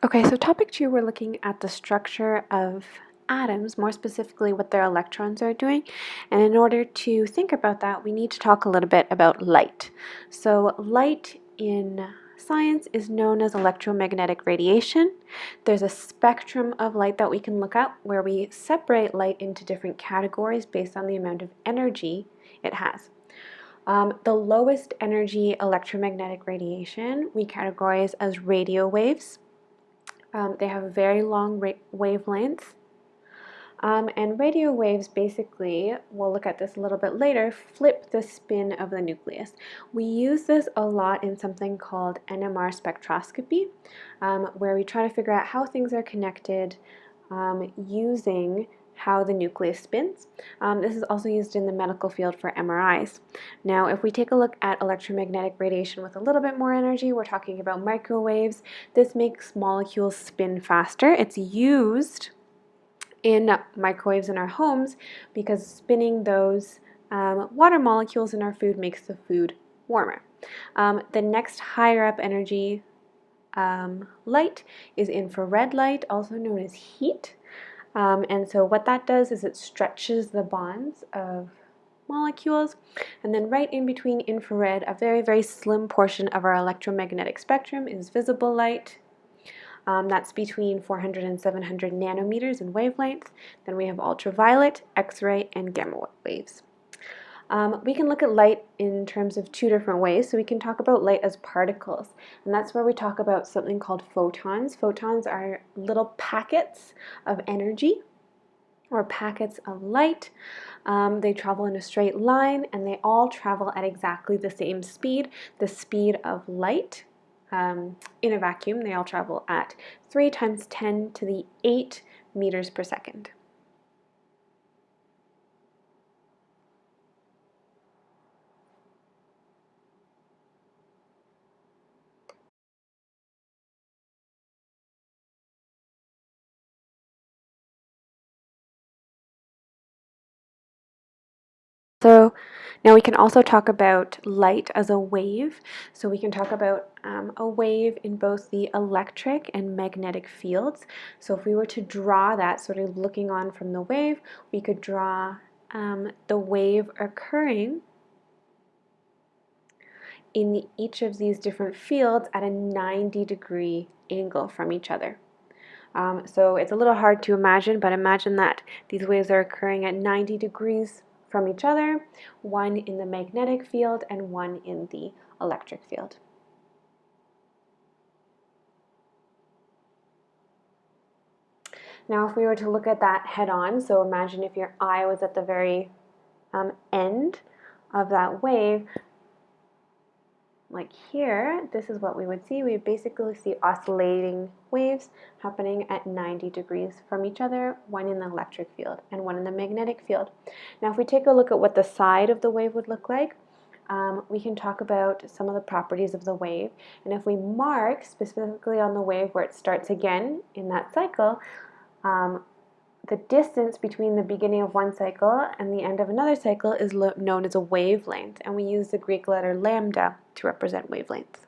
Okay, so topic 2, we're looking at the structure of atoms, more specifically what their electrons are doing. And in order to think about that, we need to talk a little bit about light. So light in science is known as electromagnetic radiation. There's a spectrum of light that we can look at where we separate light into different categories based on the amount of energy it has. The lowest energy electromagnetic radiation we categorize as radio waves. They have very long wavelengths. And radio waves basically, we'll look at this a little bit later, flip the spin of the nucleus. We use this a lot in something called NMR spectroscopy, where we try to figure out how things are connected using how the nucleus spins. This is also used in the medical field for MRIs. Now, if we take a look at electromagnetic radiation with a little bit more energy, we're talking about microwaves. This makes molecules spin faster. It's used in microwaves in our homes because spinning those water molecules in our food makes the food warmer. The next higher up energy light is infrared light, also known as heat. And so what that does is it stretches the bonds of molecules, and then right in between infrared, a very, very slim portion of our electromagnetic spectrum is visible light. That's between 400 and 700 nanometers in wavelength. Then we have ultraviolet, X-ray, and gamma waves. We can look at light in terms of two different ways. So we can talk about light as particles, and that's where we talk about something called photons. Photons are little packets of energy or packets of light. They travel in a straight line, and they all travel at exactly the same speed, the speed of light. In a vacuum, they all travel at 3 times 10 to the 8 meters per second. So now we can also talk about light as a wave. So we can talk about a wave in both the electric and magnetic fields. So if we were to draw that, sort of looking on from the wave, we could draw the wave occurring in each of these different fields at a 90-degree angle from each other. So it's a little hard to imagine, but imagine that these waves are occurring at 90 degrees from each other, one in the magnetic field and one in the electric field. Now if we were to look at that head on, so imagine if your eye was at the very end of that wave, like here, this is what we would see. We would basically see oscillating waves happening at 90 degrees from each other, one in the electric field and one in the magnetic field. Now if we take a look at what the side of the wave would look like, we can talk about some of the properties of the wave. And if we mark specifically on the wave where it starts again in that cycle, the distance between the beginning of one cycle and the end of another cycle is known as a wavelength, and we use the Greek letter lambda to represent wavelengths.